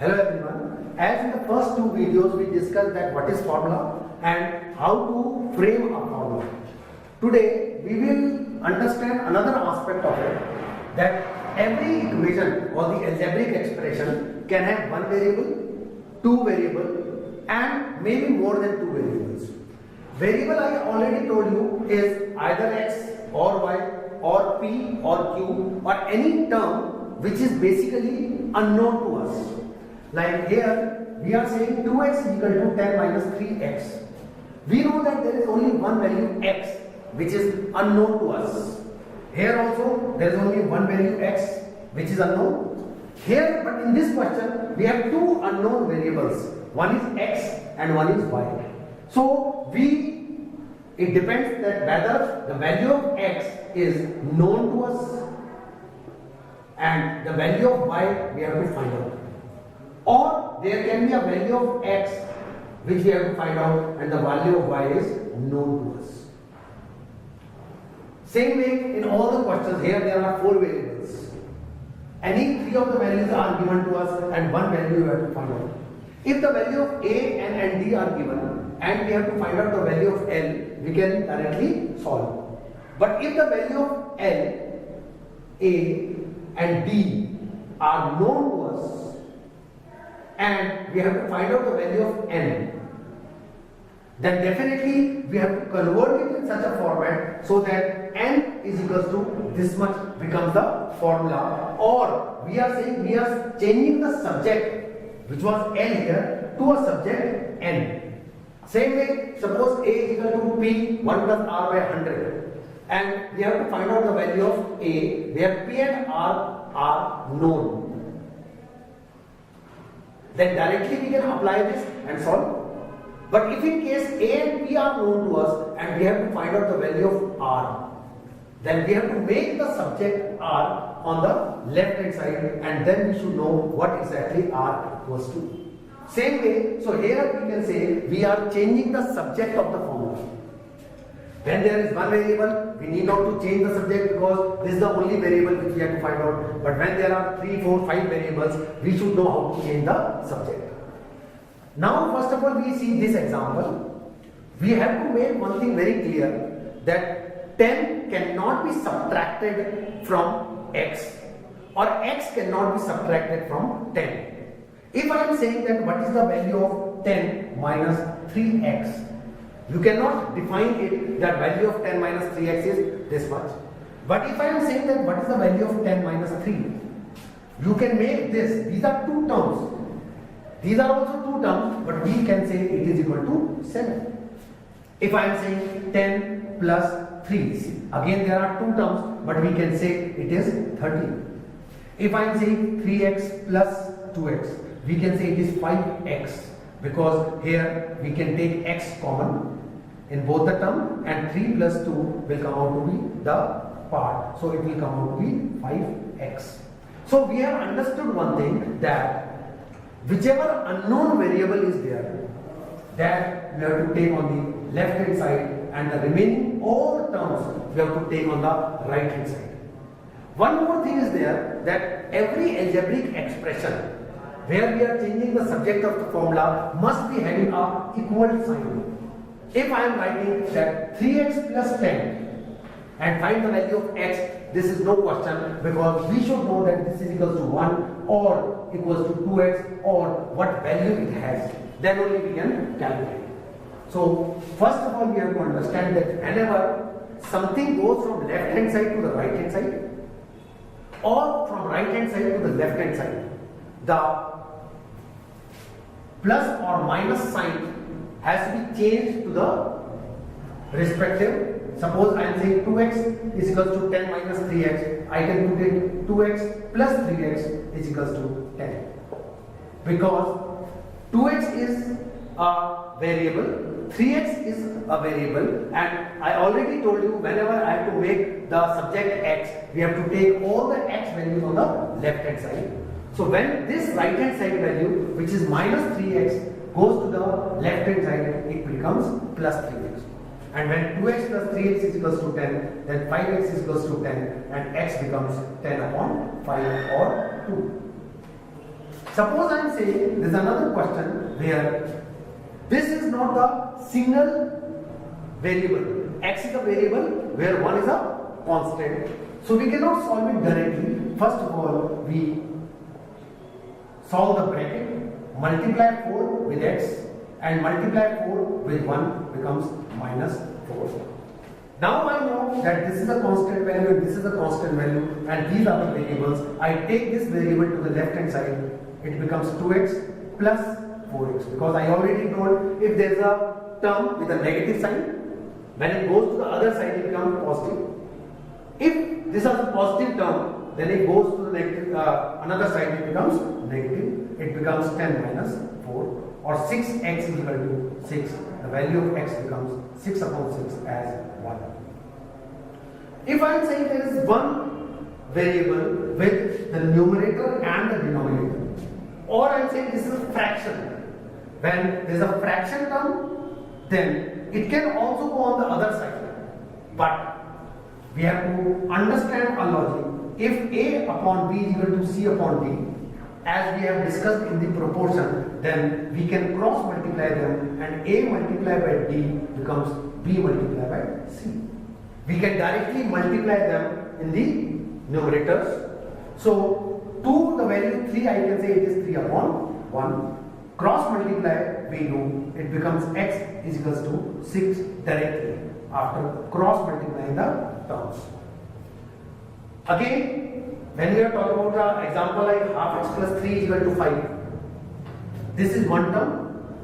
Hello everyone. As in the first two videos we discussed that what is formula and how to frame a formula. Today we will understand another aspect of it, that every equation or the algebraic expression can have one variable, two variable and maybe more than two variables. Variable I already told you is either x or y or p or q or any term which is basically unknown to us. Like here we are saying 2x is equal to 10 minus 3x. We know that there is only one value x which is unknown to us. Here also there is only one value x which is unknown. Here, but in this question we have two unknown variables. One is x and one is y. So it depends that whether the value of x is known to us and the value of y we have to find out. Or there can be a value of x which we have to find out and the value of y is known to us. Same way in all the questions, here there are four variables. Any three of the values are given to us and one value you have to find out. If the value of a, n and d are given and we have to find out the value of l, we can directly solve. But if the value of l, a and d are known to us and we have to find out the value of n, then definitely we have to convert it in such a format so that n is equals to this much becomes the formula, or we are saying we are changing the subject which was n here to a subject n. Same way, suppose a is equal to p 1 plus r by 100 and we have to find out the value of a where p and r are known. Then directly we can apply this and solve. But if in case a and p are known to us and we have to find out the value of r, then we have to make the subject r on the left hand side and then we should know what exactly r equals to. Same way, so here we can say we are changing the subject of the formula. When there is one variable, we need not to change the subject because this is the only variable which we have to find out. But when there are 3, 4, 5 variables, we should know how to change the subject. Now, first of all, we see this example. We have to make one thing very clear, that 10 cannot be subtracted from x or x cannot be subtracted from 10. If I am saying that what is the value of 10 minus 3x, you cannot define it that value of 10 minus 3x is this much. But if I am saying that what is the value of 10 minus 3, you can make this, these are two terms. These are also two terms, but we can say it is equal to 7. If I am saying 10 plus 3, see, again there are two terms, but we can say it is 13. If I am saying 3x plus 2x, we can say it is 5x because here we can take x common in both the term and 3 plus 2 will come out to be the part. So it will come out to be 5x. So we have understood one thing, that whichever unknown variable is there, that we have to take on the left hand side and the remaining all the terms we have to take on the right hand side. One more thing is there, that every algebraic expression where we are changing the subject of the formula must be having a equal sign. If I am writing that 3x plus 10 and find the value of x, this is no question because we should know that this is equals to 1 or equals to 2x or what value it has. Then only we can calculate. So first of all we have to understand that whenever something goes from left hand side to the right hand side or from right hand side to the left hand side, the plus or minus sign has to be changed to the respective. Suppose I am saying 2x is equals to 10 minus 3x, I can put it 2x plus 3x is equals to 10. Because 2x is a variable, 3x is a variable, and I already told you whenever I have to make the subject x, we have to take all the x values on the left hand side. So when this right hand side value, which is minus 3x, goes to the left hand side, it becomes plus 3x. And when 2x plus 3x is equals to 10, then 5x is equals to 10 and x becomes 10 upon 5 or 2. Suppose I am saying there is another question where this is not the single variable. X is a variable where 1 is a constant. So we cannot solve it directly. First of all, we solve the bracket, multiply 4 with x and multiply 4 with 1 becomes minus 4. Now I know that this is a constant value and this is a constant value and these are the variables. I take this variable to the left hand side, it becomes 2x plus 4x, because I already told if there is a term with a negative sign, when it goes to the other side it becomes positive. If this is a positive term, then it goes to the negative, another side it becomes negative. It becomes 10 minus 4 or 6x is equal to 6. The value of x becomes 6 upon 6 as 1. If I am saying there is one variable with the numerator and the denominator, or I am saying this is a fraction, when there is a fraction term, then it can also go on the other side. But we have to understand a logic. If a upon b is equal to c upon d, as we have discussed in the proportion, then we can cross multiply them and a multiplied by d becomes b multiplied by c. We can directly multiply them in the numerators. So 2 the value 3, I can say it is 3 upon 1. Cross multiply we do, it becomes x is equals to 6 directly after cross multiplying the terms. Again, when we are talking about the example like half x plus 3 is equal to 5, this is one term,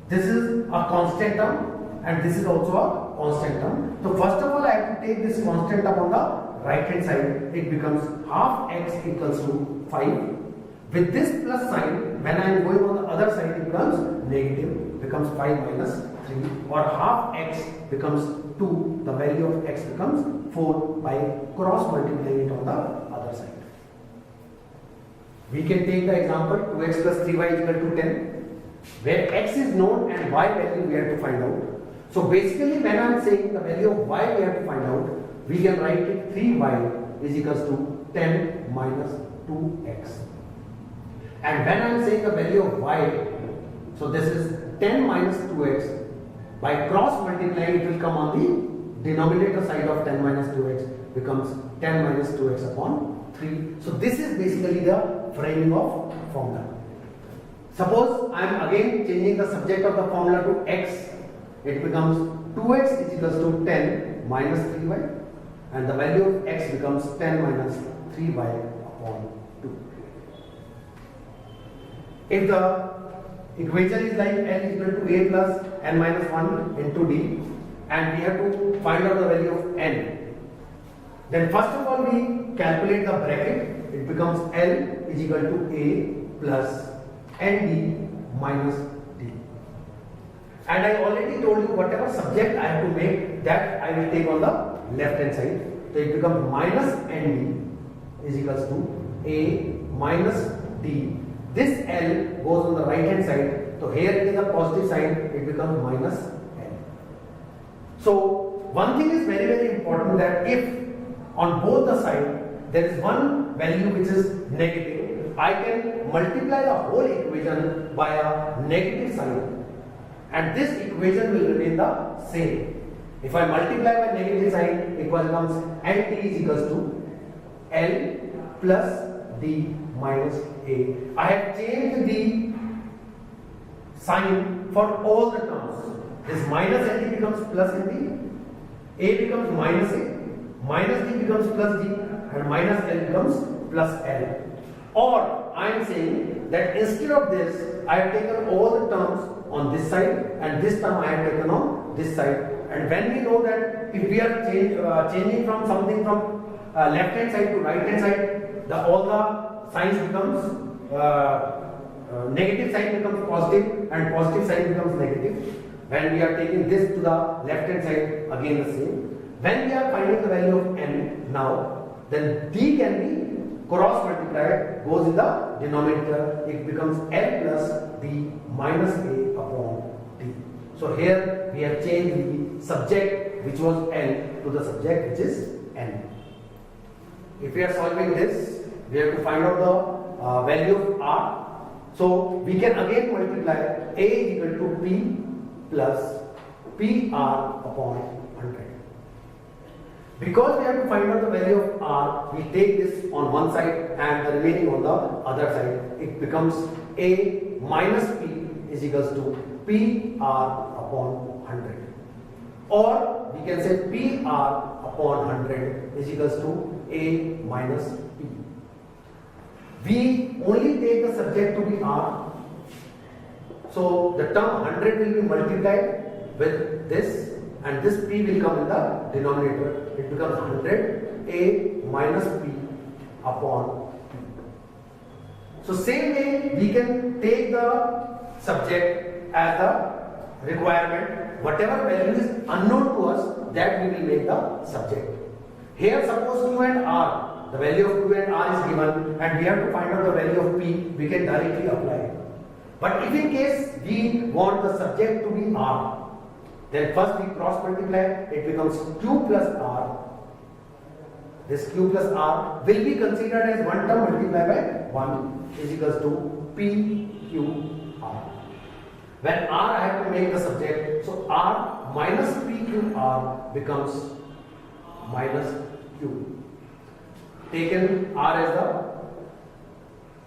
this is a constant term and this is also a constant term. So first of all I have to take this constant term on the right hand side, it becomes half x equals to 5. With this plus sign, when I am going on the other side it becomes negative, becomes 5 minus 3, or half x becomes 2, the value of x becomes 4 by cross multiplying it on the other side. We can take the example 2x plus 3y is equal to 10, where x is known and y value we have to find out. So basically when I am saying the value of y we have to find out, we can write it 3y is equals to 10 minus 2x. And when I am saying the value of y, so this is 10 minus 2x, by cross multiplying it will come on the denominator side of 10 minus 2x becomes 10 minus 2x upon 3. So this is basically the framing of formula. Suppose I am again changing the subject of the formula to x, it becomes 2x is equals to 10 minus 3y and the value of x becomes 10 minus 3y upon 2. If the equation is like n is equal to a plus n minus 1 into d and we have to find out the value of n, then first of all we calculate the bracket, it becomes L is equal to a plus nd minus d. And I already told you whatever subject I have to make, that I will take on the left hand side. So it becomes minus nd is equals to a minus d. This L goes on the right hand side, so here it is a positive sign, it becomes minus L. So one thing is very very important, that if on both the sides there is one value which is negative, I can multiply the whole equation by a negative sign and this equation will remain the same. If I multiply by negative sign, it becomes nt is equals to L plus d minus a. I have changed the sign for all the terms. This minus nt becomes plus nt, a becomes minus d becomes plus d, and minus l becomes plus l. Or I am saying that instead of this, I have taken all the terms on this side and this term I have taken on this side. And when we know that if we are changing from something from left hand side to right hand side, all the signs becomes negative sign becomes positive and positive sign becomes negative. When we are taking this to the left hand side, again the same. When we are finding the value of n now, then d can be cross multiplied, goes in the denominator, it becomes L plus d minus a upon d. So here we have changed the subject which was L to the subject which is n. If we are solving this, we have to find out the value of r. So we can again multiply A is equal to P plus PR upon 100. Because we have to find out the value of R, we take this on one side and the remaining on the other side. It becomes A minus P is equals to PR upon 100. Or we can say PR upon 100 is equals to A minus P. We only take the subject to be R. So the term 100 will be multiplied with this and this P will come in the denominator. It becomes 100 A minus P upon P. So same way we can take the subject as the requirement. Whatever value is unknown to us, that we will make the subject. Here suppose Q and R, the value of Q and R is given and we have to find out the value of P, we can directly apply it. But if in case we want the subject to be R, then first we cross multiply, it becomes Q plus R. This Q plus R will be considered as one term multiplied by 1 is equals to P Q R. When R I have to make the subject, so R minus P Q R becomes minus Q. Taken R as the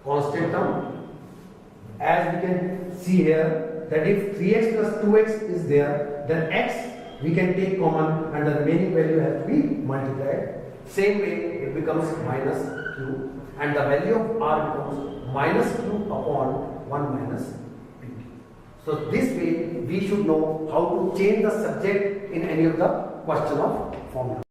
constant term. As we can see here that if 3x plus 2x is there, then x we can take common and the remaining value has to be multiplied. Same way it becomes minus Q and the value of R becomes minus Q upon 1 minus P. So this way we should know how to change the subject in any of the question of formula.